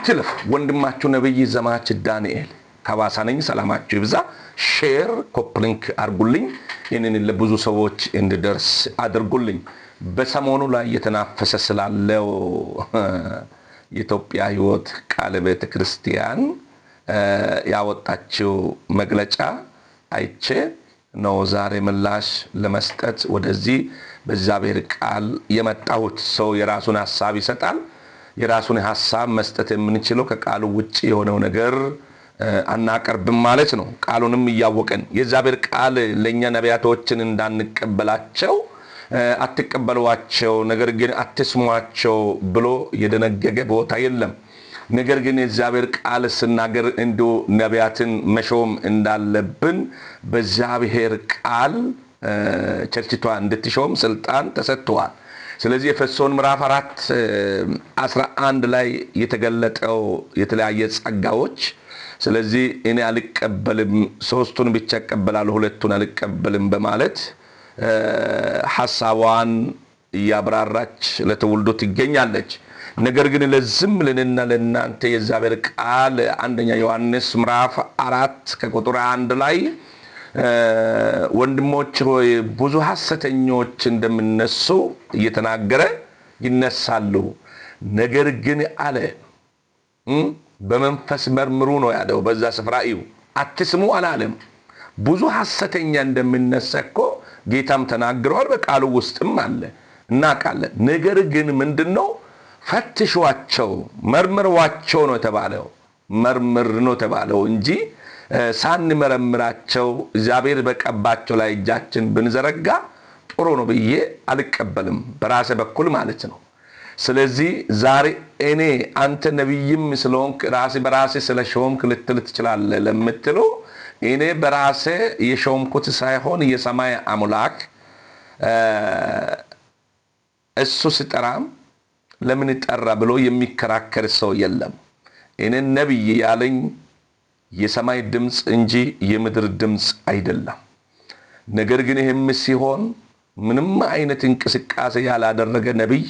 አትልፍ። ወንድማችሁ ነብይ ዘማች ዳንኤል ከሐዋሳ ነኝ። ሰላማችሁ ይብዛ። ሼር ኮፕሊንክ አድርጉልኝ። ይህንን ለብዙ ሰዎች እንዲደርስ አድርጉልኝ። በሰሞኑ ላይ የተናፈሰ ስላለው የኢትዮጵያ ሕይወት ቃለ ቤተ ክርስቲያን ያወጣችው መግለጫ አይቼ ነው ዛሬ ምላሽ ለመስጠት ወደዚህ በእግዚአብሔር ቃል የመጣሁት። ሰው የራሱን ሐሳብ ይሰጣል። የራሱን ሐሳብ መስጠት የምንችለው ከቃሉ ውጪ የሆነው ነገር አናቀርብም ማለት ነው። ቃሉንም እያወቀን የእግዚአብሔር ቃል ለኛ ነቢያቶችን እንዳንቀበላቸው አትቀበሏቸው፣ ነገር ግን አትስሟቸው ብሎ የደነገገ ቦታ የለም። ነገር ግን የእግዚአብሔር ቃል ስናገር እንዲሁ ነቢያትን መሾም እንዳለብን በእግዚአብሔር ቃል ቸርችቷ እንድትሾም ስልጣን ተሰጥቷል። ስለዚህ ኤፌሶን ምዕራፍ 4:11 ላይ የተገለጠው የተለያየ ጸጋዎች፣ ስለዚህ እኔ አልቀበልም፣ ሶስቱን ብቻ እቀበላለሁ፣ ሁለቱን አልቀበልም በማለት ሐሳቧን እያብራራች ለትውልዱ ትገኛለች። ነገር ግን ለዝም ለነና ለናንተ የእግዚአብሔር ቃል አንደኛ ዮሐንስ ምዕራፍ 4:1 ላይ ወንድሞች ሆይ ብዙ ሐሰተኞች እንደሚነሱ እየተናገረ ይነሳሉ፣ ነገር ግን አለ በመንፈስ መርምሩ ነው ያለው። በዛ ስፍራ እዩ፣ አትስሙ አላለም። ብዙ ሐሰተኛ እንደሚነሳ እኮ ጌታም ተናግሯል፣ በቃሉ ውስጥም አለ እናውቃለን። ነገር ግን ምንድነው ፈትሿቸው፣ መርምሯቸው ነው የተባለው። መርምር ነው የተባለው እንጂ ሳንመረምራቸው እግዚአብሔር በቀባቸው ላይ እጃችን ብንዘረጋ ጥሩ ነው ብዬ አልቀበልም፣ በራሴ በኩል ማለት ነው። ስለዚህ ዛሬ እኔ አንተ ነብይም ስለሆንክ በራሴ ስለሾምክ ልትል ትችላለህ ለምትለው፣ እኔ በራሴ የሾምኩት ሳይሆን የሰማይ አምላክ እሱ ሲጠራም ለምን ጠራ ብሎ የሚከራከር ሰው የለም። እኔ ነብይ ያለኝ የሰማይ ድምጽ እንጂ የምድር ድምጽ አይደለም። ነገር ግን ይህም ሲሆን ምንም አይነት እንቅስቃሴ ያላደረገ ነብይ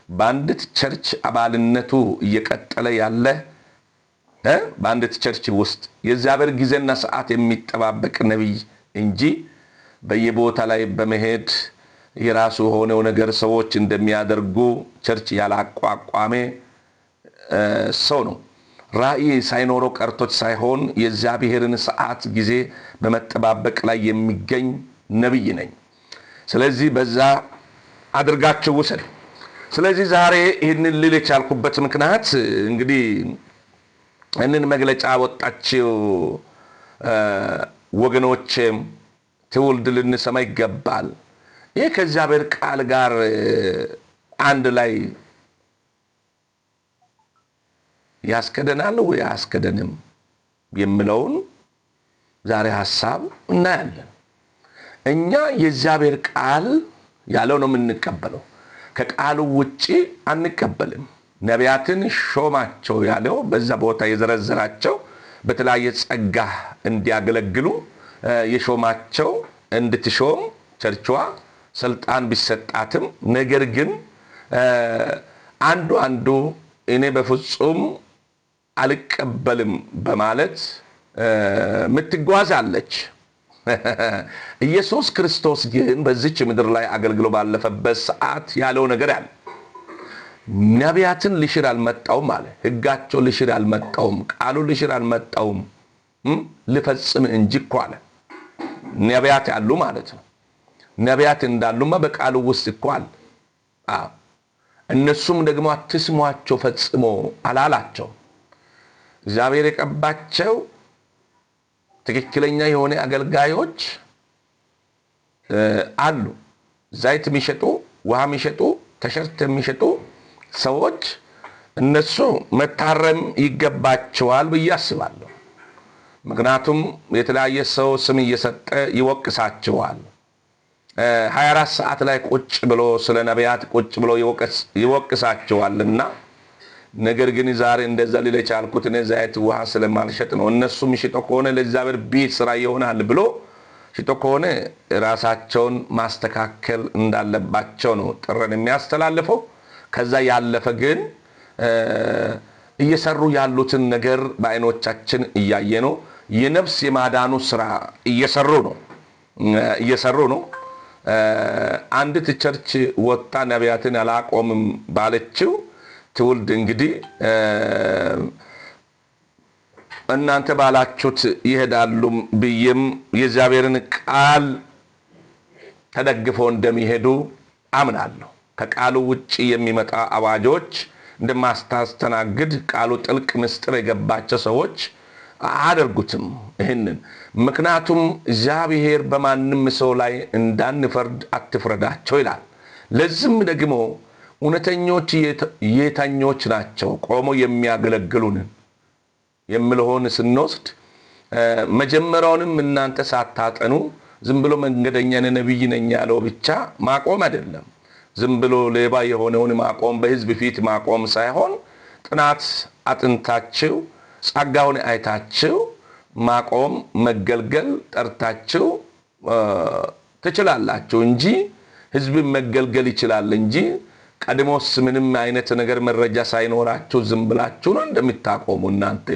በአንዲት ቸርች አባልነቱ እየቀጠለ ያለ በአንዲት ቸርች ውስጥ የእግዚአብሔር ጊዜና ሰዓት የሚጠባበቅ ነብይ እንጂ በየቦታ ላይ በመሄድ የራሱ ሆነው ነገር ሰዎች እንደሚያደርጉ ቸርች ያላቋቋመ ሰው ነው። ራእይ ሳይኖረው ቀርቶች ሳይሆን የእግዚአብሔርን ሰዓት ጊዜ በመጠባበቅ ላይ የሚገኝ ነብይ ነኝ። ስለዚህ በዛ አድርጋችሁ ውሰድ። ስለዚህ ዛሬ ይህንን ልል የቻልኩበት ምክንያት እንግዲህ እንን መግለጫ ወጣችው ወገኖቼም ትውልድ ልንሰማ ይገባል። ይሄ ከእግዚአብሔር ቃል ጋር አንድ ላይ ያስከደናል ወይ ያስከደንም የሚለውን ዛሬ ሐሳብ እናያለን። እኛ የእግዚአብሔር ቃል ያለው ነው የምንቀበለው፣ ከቃሉ ውጪ አንቀበልም። ነቢያትን ሾማቸው ያለው በዛ ቦታ የዘረዘራቸው በተለያየ ጸጋ እንዲያገለግሉ የሾማቸው እንድትሾም ቸርቿ ስልጣን ቢሰጣትም፣ ነገር ግን አንዱ እኔ በፍጹም አልቀበልም በማለት ምትጓዝ አለች። ኢየሱስ ክርስቶስ ግን በዚች ምድር ላይ አገልግሎ ባለፈበት ሰዓት ያለው ነገር አለ። ነቢያትን ልሽር አልመጣውም አለ። ሕጋቸው ልሽር አልመጣውም፣ ቃሉ ልሽር አልመጣውም፣ ልፈጽም እንጂ እኮ አለ። ነቢያት ያሉ ማለት ነው። ነቢያት እንዳሉማ በቃሉ ውስጥ እኮ አለ። እነሱም ደግሞ አትስሟቸው ፈጽሞ አላላቸው። እግዚአብሔር የቀባቸው ትክክለኛ የሆነ አገልጋዮች አሉ። ዘይት የሚሸጡ፣ ውሃ የሚሸጡ፣ ተሸርት የሚሸጡ ሰዎች እነሱ መታረም ይገባቸዋል ብዬ አስባለሁ። ምክንያቱም የተለያየ ሰው ስም እየሰጠ ይወቅሳቸዋል። 24 ሰዓት ላይ ቁጭ ብሎ ስለ ነቢያት ቁጭ ብሎ ይወቅሳቸዋልና። ነገር ግን ዛሬ እንደዛ ሊል የቻልኩት እኔ ዘይት ውሃ ስለማልሸጥ ነው። እነሱም ሽጦ ከሆነ ለእግዚአብሔር ቤት ስራ ይሆናል ብሎ ሽጦ ከሆነ ራሳቸውን ማስተካከል እንዳለባቸው ነው ጥረን የሚያስተላልፈው። ከዛ ያለፈ ግን እየሰሩ ያሉትን ነገር በአይኖቻችን እያየን ነው። የነፍስ የማዳኑ ስራ እየሰሩ ነው። አንዲት ቸርች ወጣ ነቢያትን አላቆምም ባለችው ትውልድ እንግዲህ እናንተ ባላችሁት ይሄዳሉ ብዬም የእግዚአብሔርን ቃል ተደግፈው እንደሚሄዱ አምናለሁ። ከቃሉ ውጪ የሚመጣ አዋጆች እንደማስተናግድ ቃሉ ጥልቅ ምስጢር የገባቸው ሰዎች አያደርጉትም ይህንን። ምክንያቱም እግዚአብሔር በማንም ሰው ላይ እንዳንፈርድ አትፍረዳቸው ይላል። ለዚህም ደግሞ እውነተኞች የተኞች ናቸው ቆመው የሚያገለግሉን የምለሆን ስንወስድ መጀመሪያውንም እናንተ ሳታጠኑ ዝም ብሎ መንገደኛ ነብይ ነኝ ያለው ብቻ ማቆም አይደለም። ዝም ብሎ ሌባ የሆነውን ማቆም በህዝብ ፊት ማቆም ሳይሆን ጥናት አጥንታችሁ ጸጋውን አይታችሁ ማቆም መገልገል ጠርታችሁ ትችላላችሁ እንጂ ህዝብ መገልገል ይችላል እንጂ ቀድሞስ ምንም አይነት ነገር መረጃ ሳይኖራችሁ ዝም ብላችሁ ነው እንደምታቆሙ። እናንተ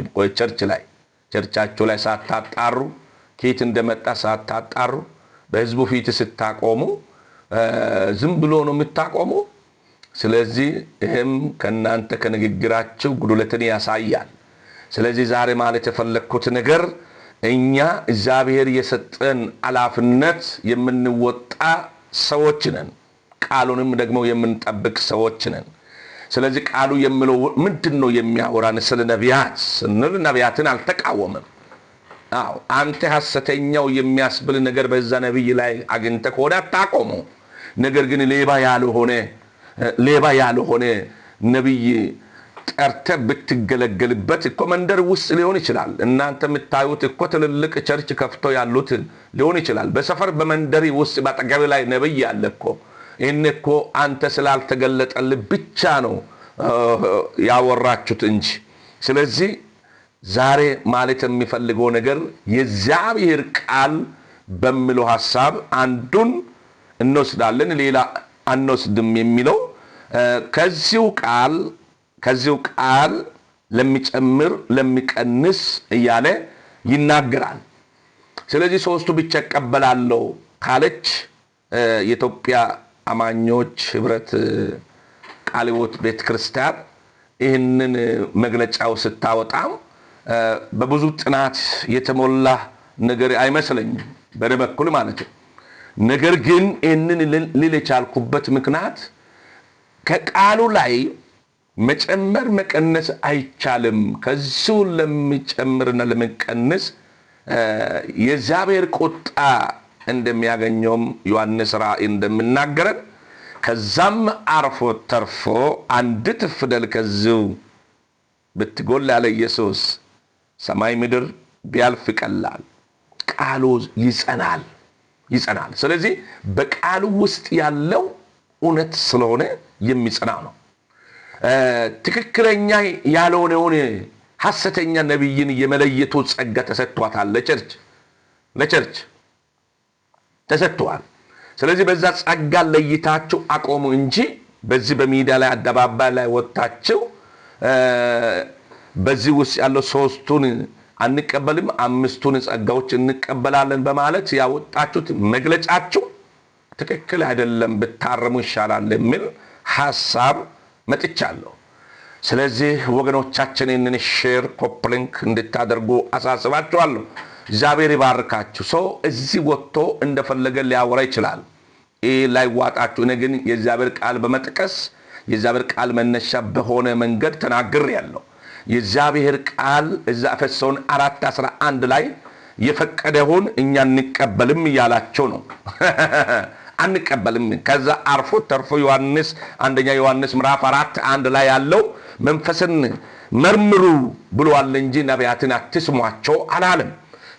ቸርቻችሁ ላይ ሳታጣሩ ከየት እንደመጣ ሳታጣሩ በህዝቡ ፊት ስታቆሙ ዝም ብሎ ነው የምታቆሙ። ስለዚህ ይሄም ከናንተ ከንግግራችሁ ጉድለትን ያሳያል። ስለዚህ ዛሬ ማለት የፈለኩት ነገር እኛ እግዚአብሔር የሰጠን ኃላፊነት የምንወጣ ሰዎች ነን። ቃሉንም ደግሞ የምንጠብቅ ሰዎች ነን። ስለዚህ ቃሉ የሚለው ምንድነው የሚያወራን? ስለ ነቢያት ስንል ነቢያትን አልተቃወመም። አንተ ሐሰተኛው የሚያስብል ነገር በዛ ነብይ ላይ አግኝተ ከሆነ አታቆሙ። ነገር ግን ሌባ ያልሆነ ነብይ ጠርተ ብትገለገልበት እኮ መንደር ውስጥ ሊሆን ይችላል። እናንተ የምታዩት እኮ ትልልቅ ቸርች ከፍቶ ያሉት ሊሆን ይችላል። በሰፈር በመንደሪ ውስጥ ባጠገብ ላይ ነብይ ያለ እኮ ይሄን እኮ አንተ ስላልተገለጠልህ ብቻ ነው ያወራችሁት እንጂ። ስለዚህ ዛሬ ማለት የሚፈልገው ነገር የእግዚአብሔር ቃል በሚለው ሐሳብ አንዱን እንወስዳለን ሌላ አንወስድም የሚለው ከዚሁ ቃል ለሚጨምር ለሚቀንስ እያለ ይናገራል። ስለዚህ ሶስቱ ብቻ እቀበላለሁ ካለች የኢትዮጵያ አማኞች ህብረት ቃለ ሕይወት ቤተክርስቲያን ይህንን መግለጫው ስታወጣም በብዙ ጥናት የተሞላ ነገር አይመስለኝም በደበኩል ማለት ነው። ነገር ግን ይህንን ሊል የቻልኩበት ምክንያት ከቃሉ ላይ መጨመር መቀነስ አይቻልም። ከዚሁ ለሚጨምርና ለሚቀንስ የእግዚአብሔር ቁጣ እንደሚያገኘውም ዮሐንስ ራእይ እንደምናገረን ከዛም አርፎ ተርፎ አንዲት ፊደል ከዚሁ ብትጎል ያለ ኢየሱስ ሰማይ ምድር ቢያልፍ ይቀላል፣ ቃሉ ይጸናል። ስለዚህ በቃሉ ውስጥ ያለው እውነት ስለሆነ የሚጸና ነው። ትክክለኛ ያልሆነውን ሐሰተኛ ነብይን የመለየቱ ጸጋ ተሰጥቷታል ለቸርች ተሰጥቷል። ስለዚህ በዛ ጸጋ ለይታችሁ አቆሙ እንጂ በዚህ በሚዲያ ላይ አደባባይ ላይ ወጣችሁ በዚህ ውስጥ ያለው ሶስቱን አንቀበልም አምስቱን ጸጋዎች እንቀበላለን በማለት ያወጣችሁት መግለጫችሁ ትክክል አይደለም፣ ብታረሙ ይሻላል የሚል ሐሳብ መጥቻለሁ። ስለዚህ ወገኖቻችን ይህንን ሼር ኮፕሊንክ እንድታደርጉ አሳስባችኋለሁ። እግዚአብሔር ይባርካችሁ። ሰው እዚህ ወጥቶ እንደፈለገ ሊያወራ ይችላል። ይህ ላይ ዋጣችሁ። እኔ ግን የእግዚአብሔር ቃል በመጥቀስ የእግዚአብሔር ቃል መነሻ በሆነ መንገድ ተናግሬያለሁ። የእግዚአብሔር ቃል እዛ ኤፌሶን 4:11 ላይ የፈቀደውን እኛ እንቀበልም እያላቸው ነው። አንቀበልም። ከዛ አርፎ ተርፎ አንደኛ ዮሐንስ ምዕራፍ 4:1 ላይ ያለው መንፈስን መርምሩ ብሏል እንጂ ነቢያትን አትስሟቸው አላለም።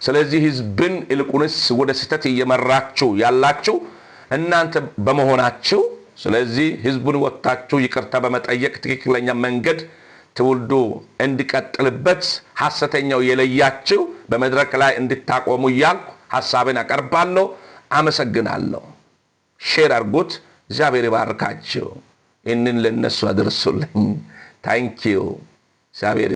ስለዚህ ህዝብን ይልቁንስ ወደ ስህተት እየመራችሁ ያላችሁ እናንተ በመሆናችሁ ስለዚህ ህዝቡን ወጣችሁ ይቅርታ በመጠየቅ ትክክለኛ መንገድ ትውልዱ እንዲቀጥልበት ሐሰተኛው የለያችሁ በመድረክ ላይ እንድታቆሙ እያልኩ ሐሳቤን አቀርባለሁ። አመሰግናለሁ። ሼር አድርጉት። እግዚአብሔር ይባርካችሁ። ይህንን ለነሱ አድርሱልኝ። ታንኪዩ እግዚአብሔር